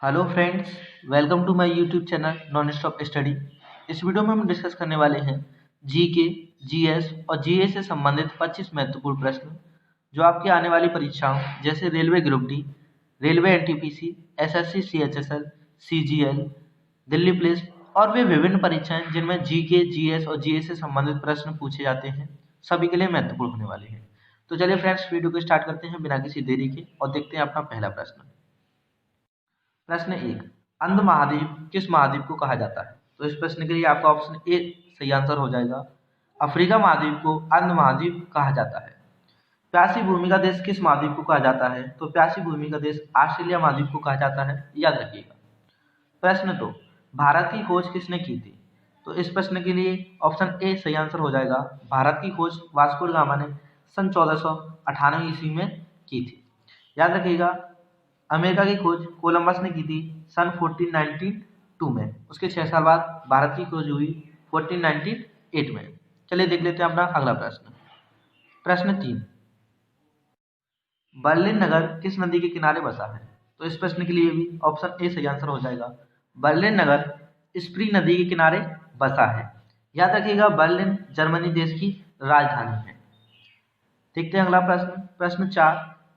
Hello friends, welcome to my YouTube channel non stop study. इस video में हम discuss करने वाले हैं जीके, जीएस और जीए से संबंधित 25 महत्वपूर्ण प्रश्न जो आपकी आने वाली परीक्षाओं जैसे railway group D, railway NTPC, SSC CHSL, CGL, Delhi police और वे विभिन्न परीक्षाएं जिनमें जीके, जीएस और जीए से संबंधित प्रश्न पूछे जाते हैं, सभी के लिए महत्वपूर्ण होने वाले हैं। तो चलिए फ्रेंड्स, वीडियो को स्टार्ट करते हैं बिना किसी देरी के और देखते हैं अपना पहला प्रश्न। प्रश्न एक, अंध महाद्वीप किस महाद्वीप को कहा जाता है? तो इस प्रश्न के लिए आपका ऑप्शन ए सही आंसर हो जाएगा। अफ्रीका महाद्वीप को अंध महाद्वीप कहा जाता है। प्यासी भूमि का देश किस महाद्वीप को कहा जाता है? तो प्यासी भूमि का देश ऑस्ट्रेलिया महाद्वीप को कहा जाता है, याद रखिएगा। प्रश्न दो, भारत की खोज किसने की थी? तो इस प्रश्न के लिए ऑप्शन ए सही आंसर हो जाएगा। भारत की खोज वास्को ड गामा ने सन 1498 ईस्वी में की थी, याद रखिएगा। अमेरिका की खोज कोलंबस ने की थी सन 1492 में। उसके 6 साल बाद भारत की खोज हुई 1498 में। चलिए देख लेते हैं अपना अगला प्रश्न। प्रश्न 3, बर्लिन नगर किस नदी के किनारे बसा है? तो इस प्रश्न के लिए भी ऑप्शन ए सही आंसर हो जाएगा। बर्लिन नगर स्प्री नदी के किनारे बसा है, याद रखिएगा। बर्लिन जर्मनी देश की राजधानी है। देखते हैं अगला प्रश्न। प्रश्न 4,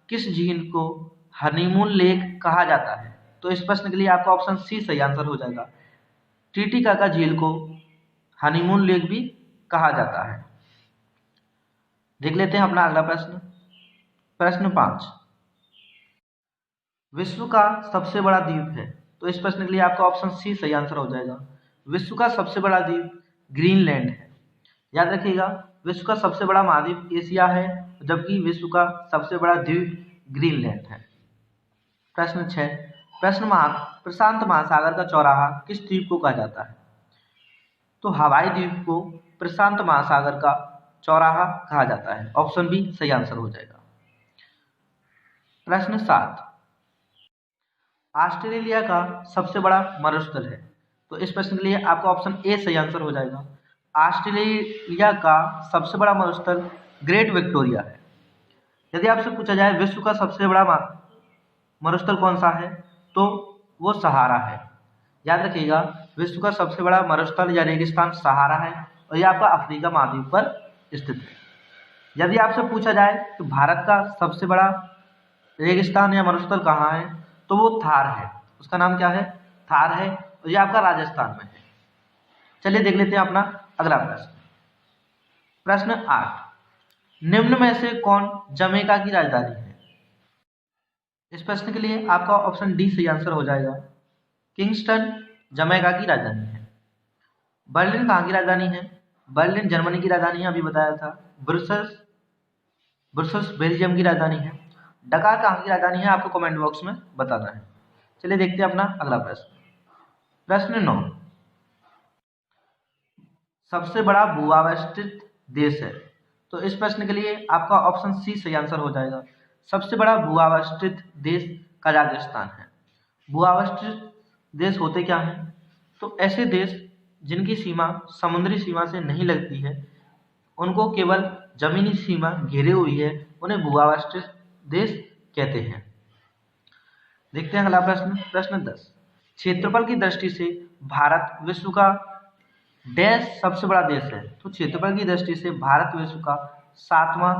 किस झील को हनीमून लेक कहा जाता है? तो इस प्रश्न के लिए आपका ऑप्शन सी सही आंसर हो जाएगा। टिटिकाका झील को हनीमून लेक भी कहा जाता है। देख लेते हैं अपना अगला प्रश्न। प्रश्न 5, विश्व का सबसे बड़ा द्वीप है? तो इस प्रश्न के लिए आपका ऑप्शन सी सही आंसर हो जाएगा। विश्व का सबसे बड़ा द्वीप ग्रीनलैंड है, याद रखिएगा। विश्व का सबसे बड़ा महाद्वीप एशिया है, जबकि विश्व का सबसे बड़ा द्वीप ग्रीनलैंड है। प्रश्न 6, प्रशांत महासागर का चौराहा किस द्वीप को कहा जाता है? तो हवाई द्वीप को प्रशांत महासागर का चौराहा कहा जाता है। ऑप्शन बी सही आंसर हो जाएगा। प्रश्न 7, ऑस्ट्रेलिया का सबसे बड़ा मरुस्थल है? तो इस प्रश्न के लिए आपका ऑप्शन ए सही आंसर हो जाएगा। ऑस्ट्रेलिया का सबसे बड़ा मरुस्थल ग्रेट विक्टोरिया है। यदि आपसे पूछा जाए विश्व का सबसे बड़ा मरुस्थल कौन सा है, तो वो सहारा है, याद रखिएगा। विश्व का सबसे बड़ा मरुस्थल या रेगिस्तान सहारा है और ये आपका अफ्रीका महाद्वीप पर स्थित है। यदि आपसे पूछा जाए कि भारत का सबसे बड़ा रेगिस्तान या मरुस्थल कहाँ है, तो वो थार है। उसका नाम क्या है? थार है और ये आपका राजस्थान में है। चलिए देख लेते हैं अपना अगला प्रश्न। प्रश्न 8, निम्न में से कौन जमैका की राजधानी है? इस प्रश्न के लिए आपका ऑप्शन डी सही आंसर हो जाएगा। किंगस्टन जमैका की राजधानी है। बर्लिन कहाँ की राजधानी है? बर्लिन जर्मनी की राजधानी है, अभी बताया था। ब्रुसेल्स बेल्जियम की राजधानी है। डकार कहाँ की राजधानी है, आपको कमेंट बॉक्स में बताना है। चलिए देखते हैं अपना अगला प्रश्न। प्रश्न 9, सबसे बड़ा भूआवस्थित देश है? तो इस प्रश्न के लिए आपका ऑप्शन सी सही आंसर हो जाएगा। सबसे बड़ा भूआवस्थित देश कजाकिस्तान है। भूआवस्थित देश होते क्या हैं? तो ऐसे देश जिनकी सीमा समुद्री सीमा से नहीं लगती है, उनको केवल जमीनी सीमा घेरे हुई है, उन्हें भूआवस्थित देश कहते हैं। देखते हैं अगला प्रश्न। प्रश्न 10, क्षेत्रफल की दृष्टि से भारत विश्व का डैश सबसे बड़ा देश है? तो क्षेत्रफल की दृष्टि से भारत विश्व का 7वां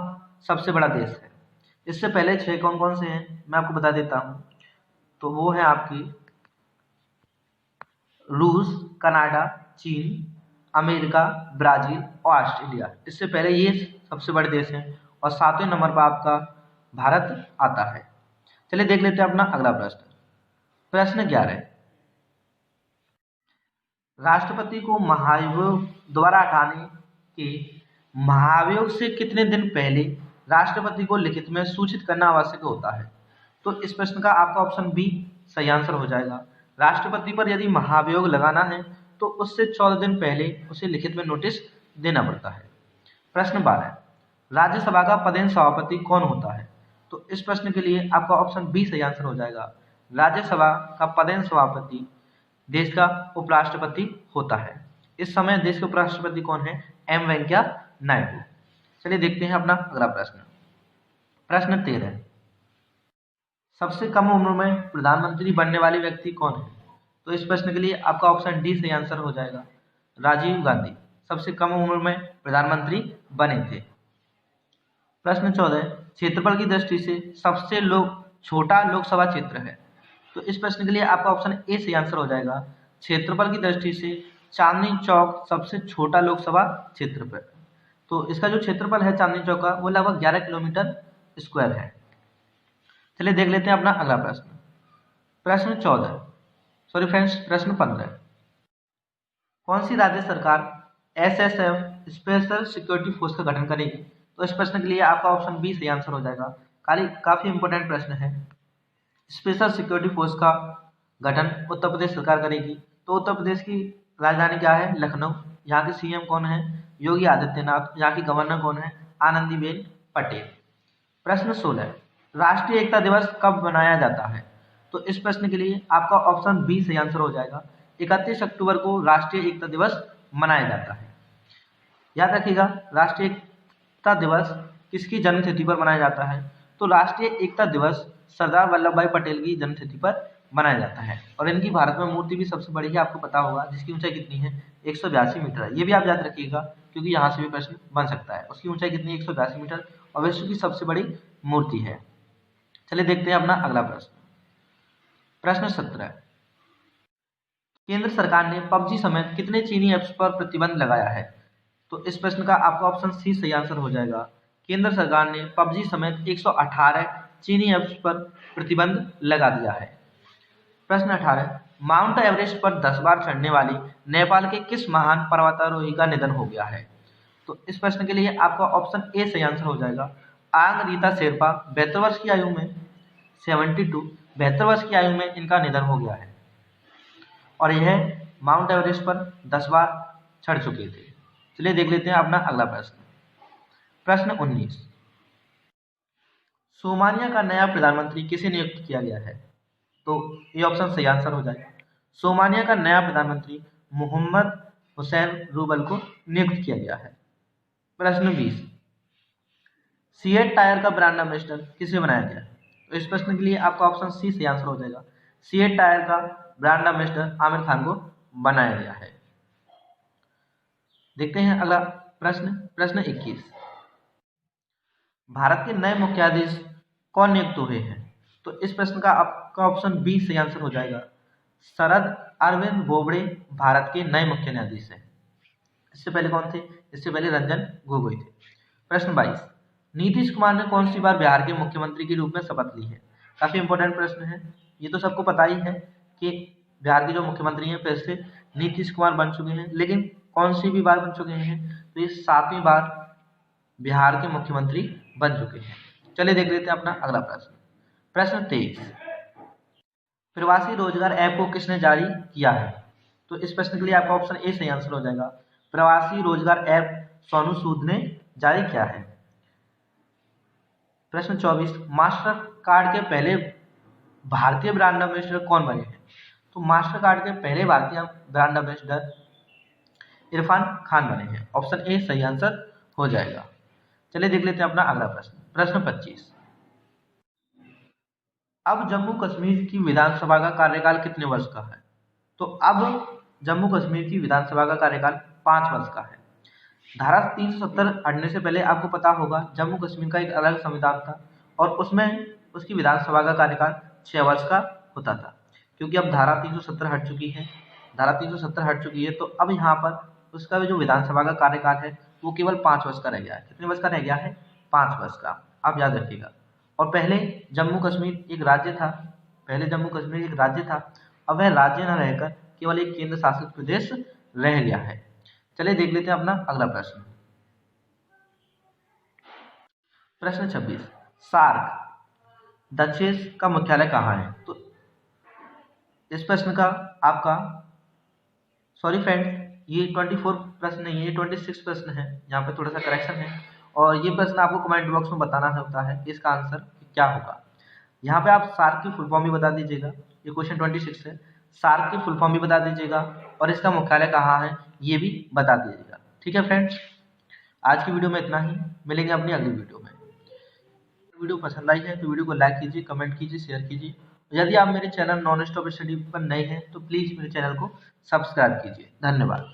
सबसे बड़ा देश है। इससे पहले 6 कौन कौन से हैं मैं आपको बता देता हूं। तो वो है आपकी रूस, कनाडा, चीन, अमेरिका, ब्राजील और ऑस्ट्रेलिया। इससे पहले ये सबसे बड़े देश हैं और 7वें नंबर पर आपका भारत आता है। चलिए देख लेते हैं अपना अगला प्रश्न। प्रश्न 11, राष्ट्रपति को महाभियोग द्वारा हटाने के महाभियोग से कितने दिन पहले राष्ट्रपति को लिखित में सूचित करना आवश्यक होता है? तो इस प्रश्न का आपका ऑप्शन बी सही आंसर हो जाएगा। राष्ट्रपति पर यदि महाभियोग लगाना है तो उससे 14 दिन पहले उसे लिखित में नोटिस देना पड़ता है। प्रश्न 12, राज्यसभा का पदेन सभापति कौन होता है? तो इस प्रश्न के लिए आपका ऑप्शन बी सही आंसर हो जाएगा। राज्यसभा का पदेन सभापति देश का उपराष्ट्रपति होता है। इस समय देश के उपराष्ट्रपति कौन है? एम वेंकैया नायडू। चलिए देखते हैं अपना अगला प्रश्न। प्रश्न 13, सबसे कम उम्र में प्रधानमंत्री बनने वाले व्यक्ति कौन है? तो इस प्रश्न के लिए आपका ऑप्शन डी सही आंसर हो जाएगा, राजीव गांधी सबसे कम उम्र में प्रधानमंत्री बने थे। प्रश्न 14, क्षेत्रफल की दृष्टि से सबसे छोटा लोकसभा क्षेत्र है। तो इस प्रश्न के लिए आपका ऑप्शन ए सही आंसर हो जाएगा, क्षेत्रफल की दृष्टि से चांदनी चौक सबसे छोटा लोकसभा क्षेत्र है। तो इसका जो क्षेत्रफल है चांदनी चौक का वो लगभग 11 किलोमीटर स्क्वायर है। चलिए देख लेते हैं अपना अगला प्रश्न। प्रश्न 15, कौन सी राज्य सरकार एसएसएफ स्पेशल सिक्योरिटी फोर्स का गठन करेगी? तो इस प्रश्न के लिए आपका ऑप्शन बी सही आंसर हो जाएगा। काफी इंपोर्टेंट प्रश्न है। स्पेशल सिक्योरिटी फोर्स का गठन उत्तर प्रदेश सरकार करेगी। तो उत्तर प्रदेश की राजधानी क्या है? लखनऊ। यहाँ के सीएम कौन है? योगी आदित्यनाथ। यहाँ की गवर्नर कौन है? आनंदीबेन पटेल। प्रश्न 16, राष्ट्रीय एकता दिवस कब मनाया जाता है? तो इस प्रश्न के लिए आपका ऑप्शन बी सही आंसर हो जाएगा, 31 अक्टूबर को राष्ट्रीय एकता दिवस मनाया जाता है। याद रखिएगा, राष्ट्रीय एकता दिवस किसकी जन्मतिथि पर मनाया जाता है? तो राष्ट्रीय एकता दिवस सरदार वल्लभ भाई पटेल की जन्मतिथि पर मनाया जाता है। और इनकी भारत में मूर्ति भी सबसे बड़ी है, आपको पता होगा, जिसकी ऊंचाई कितनी है? 182 मीटर है। ये भी आप याद रखिएगा क्योंकि यहाँ से भी प्रश्न बन सकता है। उसकी ऊंचाई कितनी है? 182 मीटर और विश्व की सबसे बड़ी मूर्ति है। चलिए देखते हैं अपना अगला प्रश्न। प्रश्न 17, केंद्र सरकार ने पबजी समेत कितने चीनी ऐप्स पर प्रतिबंध लगाया है? तो इस प्रश्न का आपका ऑप्शन सी सही आंसर हो जाएगा, केंद्र सरकार ने पबजी समेत 118 चीनी ऐप्स पर प्रतिबंध लगा दिया है। प्रश्न 18, माउंट एवरेस्ट पर 10 बार चढ़ने वाली नेपाल के किस महान पर्वतारोही का निधन हो गया है? तो इस प्रश्न के लिए आपका ऑप्शन ए सही आंसर हो जाएगा, आंग रीता शेरपा। 72 वर्ष की आयु में 72 वर्ष की आयु में इनका निधन हो गया है और यह माउंट एवरेस्ट पर 10 बार चढ़ चुके थे। चलिए देख लेते हैं अपना अगला प्रश्न। प्रश्न 19, सोमालिया का नया प्रधानमंत्री किसे नियुक्त किया गया है? तो ये ऑप्शन सही आंसर हो जाएगा, सोमालिया का नया प्रधानमंत्री मोहम्मद हुसैन रूबल को नियुक्त किया गया है। प्रश्न 20, सीएट टायर का ब्रांड एम्बेसडर किसे बनाया गया? तो इस प्रश्न के लिए आपका ऑप्शन सी सही आंसर हो जाएगा, सीएट टायर का ब्रांड एम्बेसडर आमिर खान को बनाया गया है। देखते हैं अगला प्रश्न। प्रश्न 21, भारत के नए मुख्याधीश कौन नियुक्त हुए हैं? तो इस प्रश्न का आपका ऑप्शन बी सही आंसर हो जाएगा, शरद अरविंद बोबड़े भारत के नए मुख्य न्यायाधीश हैं। इससे पहले कौन थे? इससे पहले रंजन गोगोई थे। प्रश्न 22, नीतीश कुमार ने कौन सी बार बिहार के मुख्यमंत्री के रूप में शपथ ली है? काफी इंपॉर्टेंट प्रश्न है, ये तो सबको पता ही है कि बिहार के जो मुख्यमंत्री हैं फिर से नीतीश कुमार बन चुके हैं, लेकिन कौन सी भी बार बन चुके हैं? तो ये 7वीं बार बिहार के मुख्यमंत्री बन चुके हैं। चलिए देख लेते हैं अपना अगला प्रश्न। प्रश्न 23, प्रवासी रोजगार ऐप को किसने जारी किया है? तो इस प्रश्न के लिए आपका ऑप्शन ए सही आंसर हो जाएगा, प्रवासी रोजगार ऐप सोनू सूद ने जारी किया है। प्रश्न 24, मास्टर कार्ड के पहले भारतीय ब्रांड एम्बेसडर कौन बने हैं? तो मास्टर कार्ड के पहले भारतीय ब्रांड एम्बेसडर इरफान खान बने हैं। ऑप्शन ए सही आंसर हो जाएगा। चलिए देख लेते हैं अपना अगला प्रश्न। प्रश्न 25, अब जम्मू कश्मीर की विधानसभा का कार्यकाल कितने वर्ष का है? तो अब जम्मू कश्मीर की विधानसभा का कार्यकाल 5 वर्ष का है। धारा 370 हटने से पहले आपको पता होगा जम्मू कश्मीर का एक अलग संविधान था और उसमें उसकी विधानसभा का कार्यकाल 6 वर्ष का होता था। क्योंकि अब धारा 370 हट चुकी है, तो अब यहाँ पर उसका जो विधानसभा का कार्यकाल है वो केवल 5 वर्ष का रह गया है। कितने वर्ष का रह गया है? 5 वर्ष का, आप याद रखिएगा। और पहले जम्मू कश्मीर एक राज्य था, अब वह राज्य न रहकर केवल एक केंद्र शासित प्रदेश रह गया है। चलिए देख लेते हैं अपना अगला प्रश्न। प्रश्न 26, सार्क डचेस का मुख्यालय कहाँ है? तो इस प्रश्न का आपका सॉरी फ्रेंड्स, ये 24 प्रश्न नहीं है, ये 26 प्रश्न है। यहाँ पे थोड़ा सा करेक्शन है और ये प्रश्न आपको कमेंट बॉक्स में बताना होता है इसका आंसर क्या होगा। यहाँ पे आप सार्क की फुल फॉर्म भी बता दीजिएगा, ये क्वेश्चन 26 है। सार्क की फुल फॉर्म भी बता दीजिएगा और इसका मुख्यालय कहाँ है ये भी बता दीजिएगा। ठीक है फ्रेंड्स, आज की वीडियो में इतना ही, मिलेंगे अपनी अगली वीडियो में। वीडियो पसंद आई है तो वीडियो को लाइक कीजिए, कमेंट कीजिए, शेयर कीजिए। यदि आप मेरे चैनल नॉन स्टॉप स्टडी पर नए हैं तो प्लीज़ मेरे चैनल को सब्सक्राइब कीजिए। धन्यवाद।